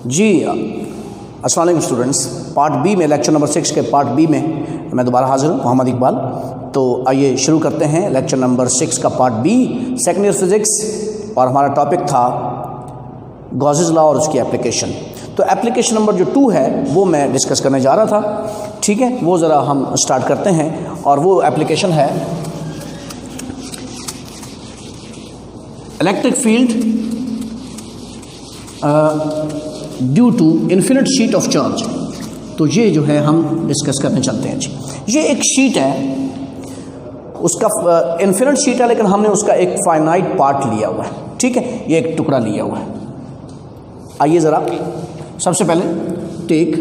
जी अस्सलाम वालेकुम students, part B में लेक्चर नंबर 6 के पार्ट बी में मैं दोबारा हाजिर हूँ, मोहम्मद इकबाल। तो आइए शुरू करते हैं लेक्चर नंबर 6 का part B, second year physics, और हमारा टॉपिक था गॉसेस लॉ और उसकी एप्लीकेशन। तो एप्लीकेशन नंबर जो 2 है वो मैं डिस्कस करने जा रहा था, ठीक है, वो ज़रा हम स्टार्ट करते हैं। और वो एप्लीकेशन है electric field due to infinite sheet of charge. तो ये जो है हम डिस्कस करने चलते हैं जी। ये एक शीट है, उसका इन्फिनिट शीट है, लेकिन हमने उसका एक फाइनाइट पार्ट लिया हुआ है, ठीक है, ये एक टुकड़ा लिया हुआ है। आइए ज़रा सबसे पहले take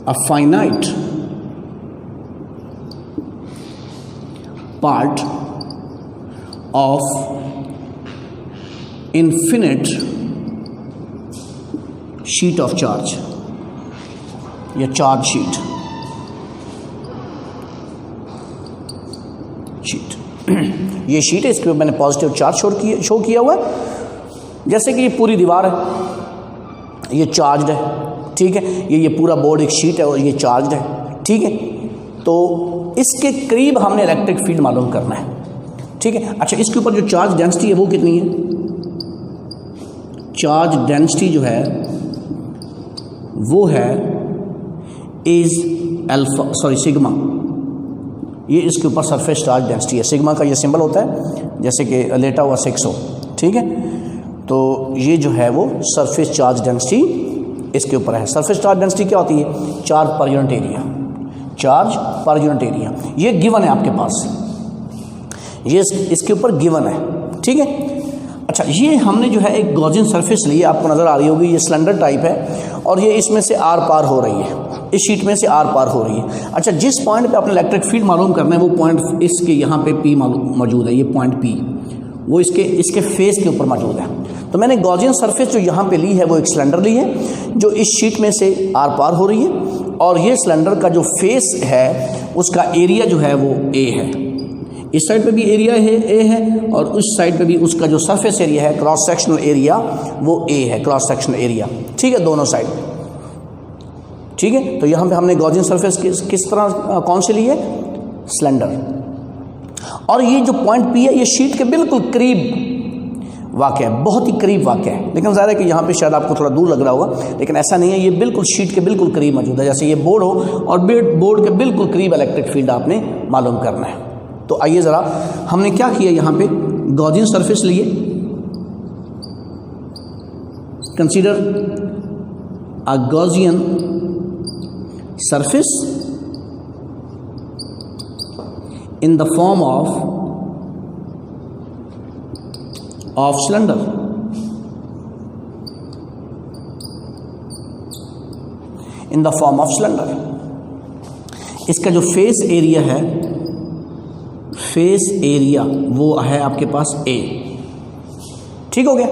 a finite part of infinite sheet of charge या चार्ज शीट ये शीट है, इसके ऊपर मैंने पॉजिटिव चार्ज शो किया हुआ है। जैसे कि ये पूरी दीवार है, ये चार्ज है, ठीक है, ये पूरा बोर्ड एक शीट है और ये चार्ज है, ठीक है। तो इसके करीब हमने इलेक्ट्रिक फील्ड मालूम करना है, ठीक है। अच्छा, इसके ऊपर जो चार्ज डेंसिटी है वो कितनी है? चार्ज डेंसिटी जो है वो है सिग्मा। ये इसके ऊपर सरफेस चार्ज डेंसिटी है, सिग्मा का ये सिंबल होता है जैसे कि लेटा हुआ 6 हो, ठीक है। तो ये जो है वो सरफेस चार्ज डेंसिटी इसके ऊपर है। सरफेस चार्ज डेंसिटी क्या होती है? Charge per unit area, charge per unit area. ये गिवन है आपके पास, ये इसके ऊपर गिवन है, ठीक है। अच्छा, ये हमने जो है एक गॉसियन सरफेस ली है, आपको नज़र आ रही होगी, ये सिलेंडर टाइप है और ये इसमें से आर पार हो रही है, इस शीट में से आर पार हो रही है। अच्छा, जिस पॉइंट पे आपने इलेक्ट्रिक फील्ड मालूम करना है वो पॉइंट इसके यहाँ पे पी मौजूद है, ये पॉइंट पी वो इसके फेस के ऊपर मौजूद है। तो मैंने गॉसियन सरफेस जो यहाँ पे ली है वो एक सिलेंडर ली है जो इस शीट में से आर पार हो रही है, और ये सिलेंडर का जो फेस है उसका एरिया जो है वो ए है। इस साइड पे भी एरिया है ए है, और उस साइड पे भी उसका जो सरफेस एरिया है, क्रॉस सेक्शनल एरिया, वो ए है, क्रॉस सेक्शनल एरिया, ठीक है, दोनों साइड, ठीक है। तो यहाँ पे हमने गॉसियन सरफेस किस तरह कौन से लिए? सिलेंडर। और ये जो पॉइंट पी है ये शीट के बिल्कुल करीब वाक़ है, बहुत ही करीब वाक़ है। लेकिन ज़ाहिर है कि यहाँ पे शायद आपको थोड़ा दूर लग रहा होगा, लेकिन ऐसा नहीं है, ये बिल्कुल शीट के बिल्कुल करीब मौजूद है। जैसे ये बोर्ड हो और बोर्ड के बिल्कुल करीब इलेक्ट्रिक फील्ड आपने मालूम करना है। तो आइए ज़रा हमने क्या किया, यहाँ पे गॉसियन सरफेस लिए, consider a Gaussian surface in the form of cylinder। in the form of cylinder, इसका जो फेस एरिया है, फेस एरिया वो है आपके पास ए, ठीक हो गया।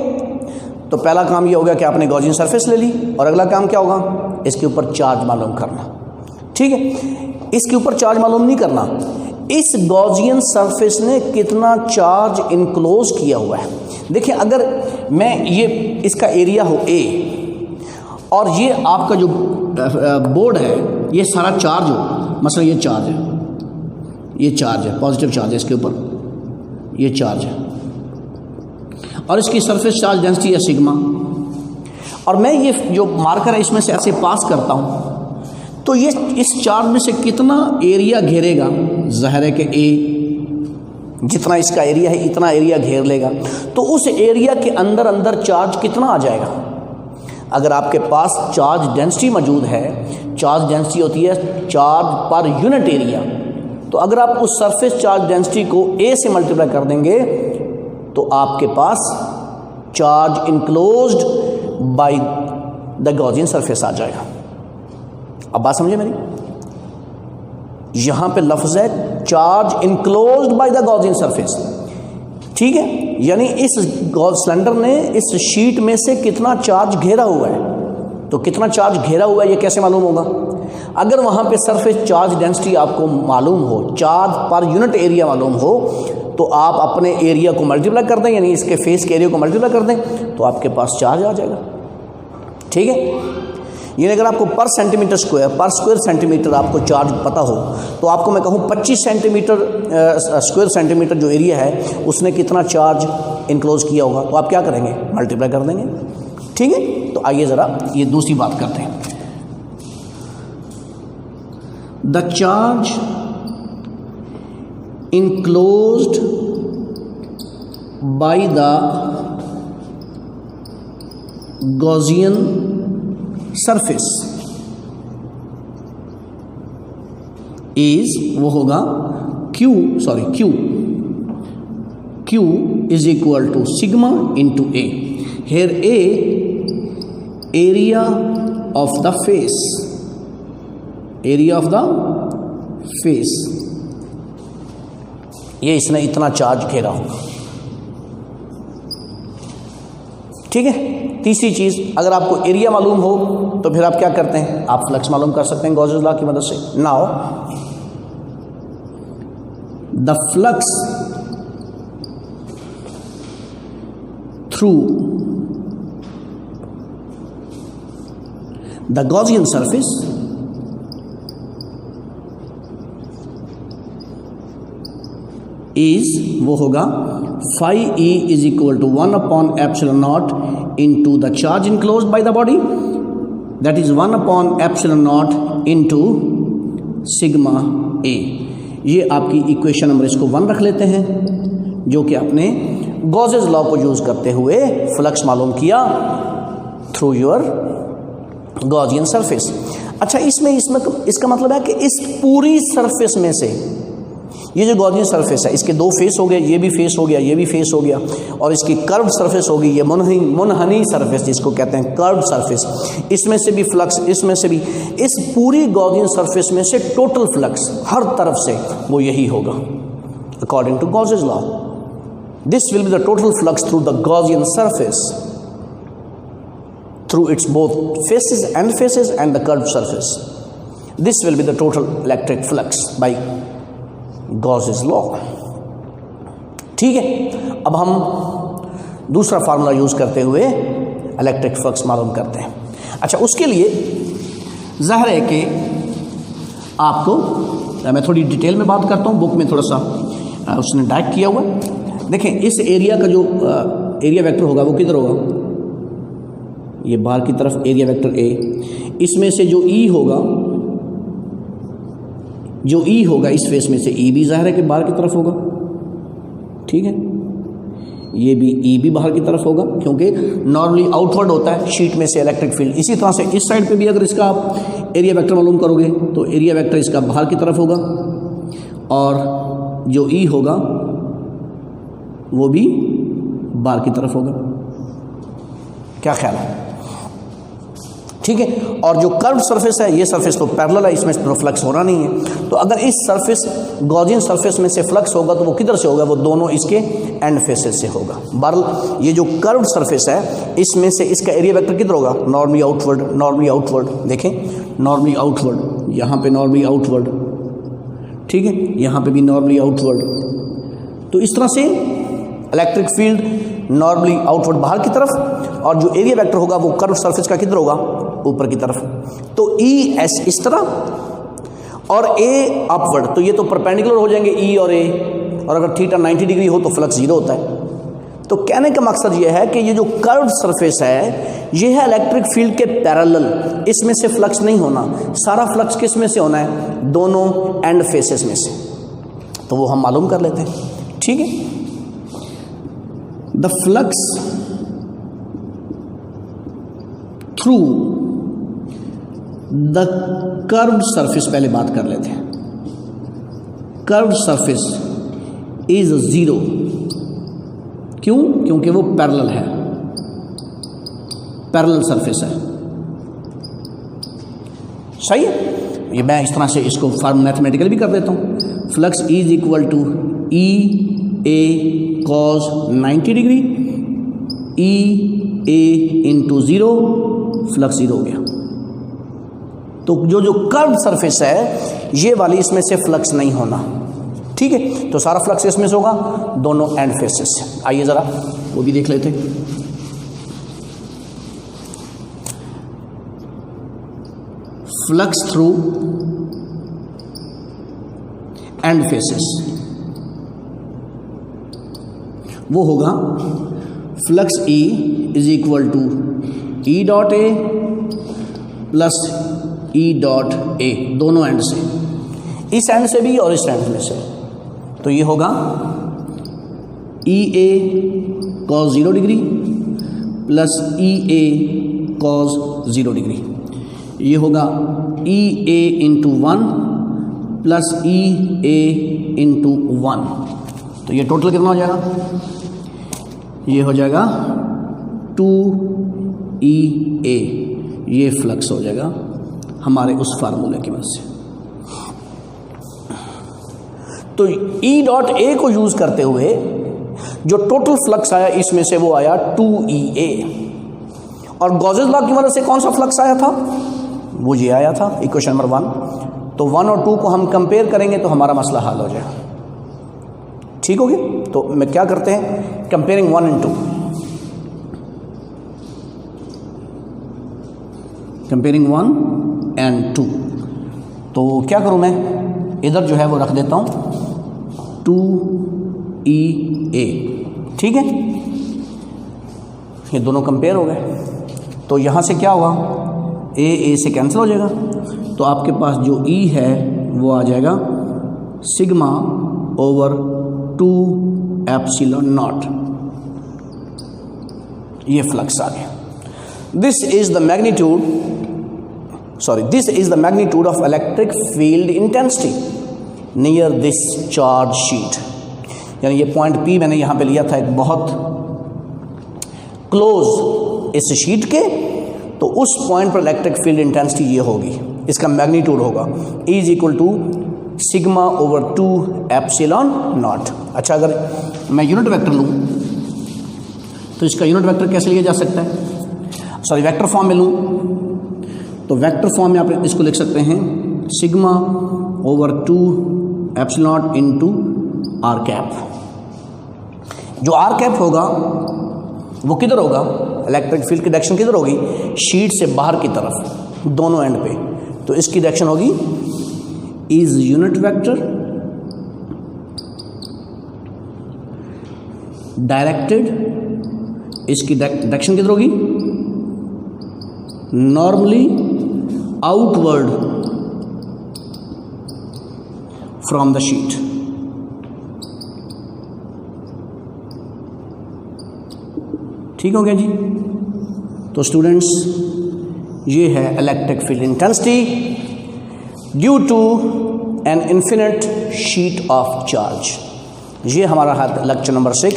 तो पहला काम ये हो गया कि आपने गॉसियन सरफेस ले ली, और अगला काम क्या होगा? इसके ऊपर चार्ज मालूम करना, ठीक है। इसके ऊपर चार्ज मालूम नहीं करना, इस गॉसियन सरफेस ने कितना चार्ज इनक्लोज किया हुआ है। देखिए, अगर मैं ये इसका एरिया हो ए और ये आपका जो बोर्ड है ये सारा चार्ज हो, मसलन ये चार्ज है, ये चार्ज है, पॉजिटिव चार्ज है इसके ऊपर, ये चार्ज है, और इसकी सरफेस चार्ज डेंसिटी है सिग्मा, और मैं ये जो मार्कर है इसमें से ऐसे पास करता हूँ, तो ये इस चार्ज में से कितना एरिया घेरेगा? ज़ाहिर है कि ए जितना इसका एरिया है इतना एरिया घेर लेगा। तो उस एरिया के अंदर चार्ज कितना आ जाएगा? अगर आपके पास चार्ज डेंसिटी मौजूद है, चार्ज डेंसिटी होती है चार्ज पर यूनिट एरिया, तो अगर आप उस सरफेस चार्ज डेंसिटी को ए से मल्टीप्लाई कर देंगे तो आपके पास charge enclosed by the Gaussian surface आ जाएगा। अब बात समझे मेरी? यहां पे लफ्ज है charge enclosed by the Gaussian surface, ठीक है। यानी इस सिलेंडर ने इस शीट में से कितना चार्ज घेरा हुआ है। तो कितना चार्ज घेरा हुआ है ये कैसे मालूम होगा? अगर वहां पे सरफेस चार्ज डेंसिटी आपको मालूम हो, चार्ज पर यूनिट एरिया मालूम हो, तो आप अपने एरिया को मल्टीप्लाई कर दें, यानी इसके फेस के एरिया को मल्टीप्लाई कर दें, तो आपके पास चार्ज आ जाएगा। ठीक है। यानी अगर आपको पर स्क्वायर सेंटीमीटर आपको चार्ज पता हो तो आपको मैं कहूँ 25 स्क्वायर सेंटीमीटर जो एरिया है उसने कितना चार्ज इनक्लोज किया होगा, तो आप क्या करेंगे, मल्टीप्लाई कर देंगे। ठीक है, तो आइए ज़रा ये दूसरी बात करते हैं। The charge enclosed by the Gaussian surface is, वो होगा Q is equal to sigma into A। Here A area of the face, ये इसने इतना चार्ज घेरा होगा। ठीक है। तीसरी चीज़, अगर आपको एरिया मालूम हो तो फिर आप क्या करते हैं, आप फ्लक्स मालूम कर सकते हैं गॉसेस लॉ की मदद से। Now the flux through the Gaussian surface is, वो होगा phi E is equal to 1/ε0 into the charge enclosed by the body, that is 1/ε0 into sigma A। ये आपकी इक्वेशन नंबर इसको 1 रख लेते हैं, जो कि आपने गॉसेस लॉ को यूज करते हुए फ्लक्स मालूम किया थ्रू योर गॉसियन सरफेस। अच्छा, इसमें इसका मतलब है कि इस पूरी सरफेस में से ये जो गॉसियन सरफेस है इसके दो फेस हो गए, ये भी फेस हो गया, ये भी फेस हो गया, और इसकी कर्व सरफेस होगी, ये मुनहनी सरफेस जिसको कहते हैं कर्व सरफेस। इसमें से भी फ्लक्स, इसमें से भी, इस पूरी गॉसियन सरफेस में से टोटल फ्लक्स हर तरफ से वो यही होगा according to Gauss's law. This will be the total flux through the Gaussian surface through its both faces and the curved surface. This will be the total electric flux by Gauss's law. ठीक है, अब हम दूसरा formula use करते हुए electric flux मालूम करते हैं। अच्छा, उसके लिए ज़ाहिर है कि आपको, मैं थोड़ी डिटेल में बात करता हूँ, बुक में थोड़ा सा उसने डायरेक्ट किया हुआ है। देखें, इस एरिया का जो एरिया वेक्टर होगा वो किधर होगा, ये बाहर की तरफ एरिया वेक्टर A, इसमें से जो E होगा इस फेस में से E भी ज़ाहिर है कि बाहर की तरफ होगा। ठीक है, ये भी E भी बाहर की तरफ होगा, क्योंकि नॉर्मली आउटवर्ड होता है शीट में से इलेक्ट्रिक फील्ड। इसी तरह से इस साइड पे भी अगर इसका आप एरिया वेक्टर मालूम करोगे तो एरिया वेक्टर इसका बाहर की तरफ होगा, और जो E होगा वो भी बाहर की तरफ होगा। क्या ख्याल है? ठीक है, और जो कर्व सरफेस है, ये सरफेस तो पैरेलल है, इसमें तो फ्लक्स होना नहीं है। तो अगर इस सरफेस गॉसियन सरफेस में से फ्लक्स होगा तो वो किधर से होगा, वो दोनों इसके एंड फेसेस से होगा। बहरहाल ये जो कर्व सरफेस है इसमें से इसका एरिया वेक्टर किधर होगा, नॉर्मली आउटवर्ड। देखें, नॉर्मली आउटवर्ड, यहाँ पे नॉर्मली आउटवर्ड, ठीक है, यहाँ पे भी नॉर्मली आउटवर्ड। तो इस तरह से इलेक्ट्रिक फील्ड नॉर्मली आउटवर्ड बाहर की तरफ, और जो एरिया वेक्टर होगा वो कर्व सरफेस का किधर होगा, ऊपर की तरफ। तो E S इस तरह और A अपवर्ड, तो ये तो परपेंडिकुलर हो जाएंगे E और A, और अगर थीटा 90 डिग्री हो तो फ्लक्स 0 होता है। तो कहने का मकसद ये है कि ये जो कर्व सरफेस है ये है इलेक्ट्रिक फील्ड के पैरेलल, इसमें से फ्लक्स नहीं होना। सारा फ्लक्स किस में से होना है, दोनों एंड फेसेस में से। तो वो हम मालूम कर लेते हैं। ठीक है, the flux through the curve surface, पहले बात कर लेते हैं। कर्व सरफेस इज 0, क्यों? क्योंकि वो पैरेलल है, पैरेलल सरफेस है। सही है, ये मैं इस तरह से इसको फॉर्म मैथमेटिकली भी कर देता हूँ। Flux is equal to E A cos 90 डिग्री, E A इंटू 0, फ्लक्स 0 हो गया। तो जो कर्व सरफेस है ये वाली, इसमें से फ्लक्स नहीं होना। ठीक है, तो सारा फ्लक्स इसमें से होगा, दोनों एंड फेसेस से। आइए ज़रा वो भी देख लेते हैं। फ्लक्स थ्रू एंड फेसेस, वो होगा flux E is equal to E dot A plus E dot A, दोनों एंड से, इस एंड से भी और इस एंड में से। तो ये होगा ई ए कॉस 0 डिग्री प्लस ई ए कॉस 0 डिग्री, ये होगा ई ए इंटू 1 प्लस ई ए इंटू 1। तो ये टोटल कितना हो जाएगा? ये हो जाएगा 2E A, ये फ्लक्स हो जाएगा हमारे उस फार्मूले की वजह से। तो E डॉट ए को यूज़ करते हुए जो टोटल फ्लक्स आया इसमें से वो आया 2EA, और गॉसेस लॉ की मदद से कौन सा फ्लक्स आया था? वो ये आया था, इक्वेशन नंबर 1। तो 1 और 2 को हम कंपेयर करेंगे तो हमारा मसला हल हो जाएगा। ठीक हो गया? तो मैं क्या करते हैं, कंपेयरिंग 1 and 2, कंपेयरिंग 1 and 2। तो क्या करूं मैं, इधर जो है वो रख देता हूं 2EA, ठीक है, ये दोनों कंपेयर हो गए। तो यहाँ से क्या होगा, ए से कैंसिल हो जाएगा, तो आपके पास जो E है वो आ जाएगा सिग्मा ओवर 2 एप्सिलॉन नॉट, ये फ्लक्स आ गया। This is the magnitude of electric field intensity near this charge sheet. यानी ये पॉइंट P मैंने यहाँ पे लिया था एक बहुत क्लोज इस शीट के, तो उस पॉइंट पर इलेक्ट्रिक फील्ड इंटेंसिटी ये होगी, इसका मैग्नीट्यूड होगा E is equal to sigma over 2 epsilon naught. अच्छा, अगर मैं यूनिट वेक्टर लूँ तो इसका यूनिट वेक्टर कैसे लिया जा सकता है, सॉरी वेक्टर फॉर्म में लूँ तो वेक्टर फॉर्म में आप इसको लिख सकते हैं sigma over 2 epsilon naught into R cap. जो आर कैप होगा वो किधर होगा, इलेक्ट्रिक फील्ड की डायरेक्शन किधर होगी, शीट से बाहर की तरफ दोनों एंड पे। तो इसकी डायरेक्शन होगी इज यूनिट वेक्टर डायरेक्टेड, इसकी डायरेक्शन किधर होगी, normally outward from the sheet. ठीक हो गया जी। तो स्टूडेंट्स, ये है electric field intensity due to an infinite sheet of charge. ये हमारा है लेक्चर नंबर 6।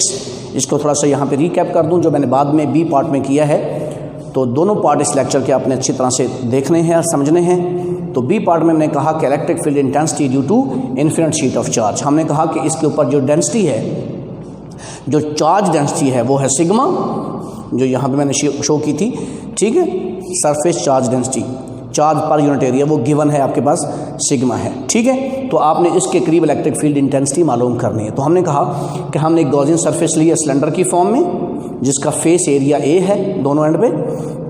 इसको थोड़ा सा यहाँ पे रिकैप कर दूँ जो मैंने बाद में बी पार्ट में किया है। तो दोनों पार्ट इस लेक्चर के आपने अच्छी तरह से देखने हैं और समझने हैं। तो बी पार्ट में हमने कहा कि electric field intensity due to infinite sheet of charge. हमने कहा कि इसके ऊपर जो डेंसिटी है, जो चार्ज डेंसिटी है वो है सिग्मा, जो यहाँ पे मैंने शो की थी, ठीक है, surface charge density, charge per unit area, वो गिवन है आपके पास सिग्मा है, ठीक है। तो आपने इसके करीब इलेक्ट्रिक फील्ड इंटेंसिटी मालूम करनी है। तो हमने कहा कि हमने एक गॉसियन सरफेस लिया सिलेंडर की फॉर्म में जिसका फेस एरिया ए है दोनों एंड पे,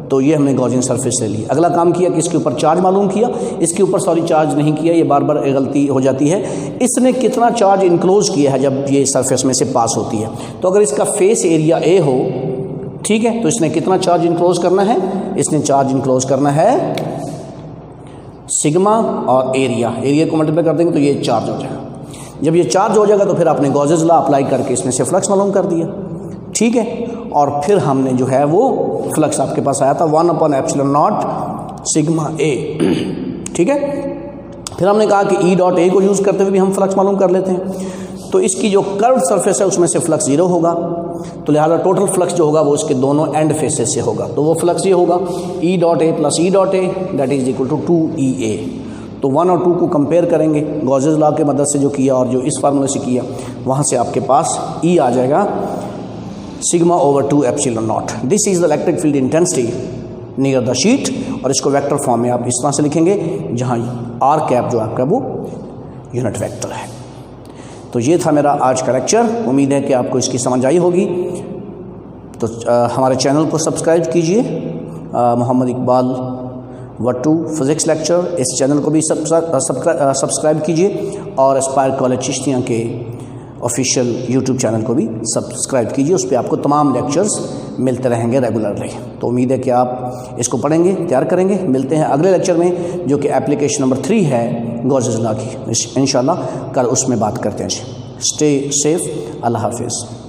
तो ये हमने गॉसियन सरफेस ले ली। अगला काम किया कि इसके ऊपर चार्ज मालूम किया, इसके ऊपर सॉरी चार्ज नहीं किया, ये बार बार गलती हो जाती है। इसने कितना चार्ज इनक्लोज किया है जब ये सरफेस में से पास होती है। तो अगर इसका फेस एरिया ए हो, ठीक है, तो इसने कितना चार्ज इनक्लोज करना है, इसने चार्ज इनक्लोज करना है सिग्मा और एरिया को मल्टीप्लाई कर देंगे तो ये चार्ज हो जाएगा। जब ये चार्ज हो जाएगा तो फिर आपने गॉसेस लॉ अप्लाई करके इसमें से फ्लक्स मालूम कर दिया, ठीक है। और फिर हमने जो है वो फ्लक्स आपके पास आया था 1 एप्सिलॉन नॉट सिग्मा ए, ठीक है। फिर हमने कहा कि ई डॉट ए को यूज़ करते हुए भी हम फ्लक्स मालूम कर लेते हैं। तो इसकी जो कर्व सरफेस है उसमें से फ्लक्स 0 होगा, तो लिहाजा टोटल फ्लक्स जो होगा वो इसके दोनों एंड फेसेस से होगा। तो वो फ्लक्स ये होगा E dot A plus E dot A that is equal to 2EA। तो 1 और 2 को कंपेयर करेंगे गॉसेस लॉ की मदद से जो किया और जो इस फार्मूले से किया, वहाँ से आपके पास ई आ जाएगा sigma over 2 epsilon not. This is the electric field intensity near the sheet. और इसको वेक्टर फॉर्म में आप इस तरह से लिखेंगे जहाँ आर कैप जो आपका वो यूनिट वेक्टर है। तो ये था मेरा आज का लेक्चर। उम्मीद है कि आपको इसकी समझ आई होगी। तो हमारे चैनल को सब्सक्राइब कीजिए, मोहम्मद इकबाल वट्टू फिज़िक्स लेक्चर, इस चैनल को भी सब्सक्राइब कीजिए और एस्पायर कॉलेज चिश्तियाँ के ऑफिशियल यूट्यूब चैनल को भी सब्सक्राइब कीजिए। उस पर आपको तमाम लेक्चर्स मिलते रहेंगे रेगुलरली। तो उम्मीद है कि आप इसको पढ़ेंगे, तैयार करेंगे। मिलते हैं अगले लेक्चर में जो कि एप्लीकेशन नंबर 3 है गॉसेस लॉ की। इंशाल्लाह कल उसमें बात करते हैं जी। स्टे सेफ, अल्लाह हाफिज़।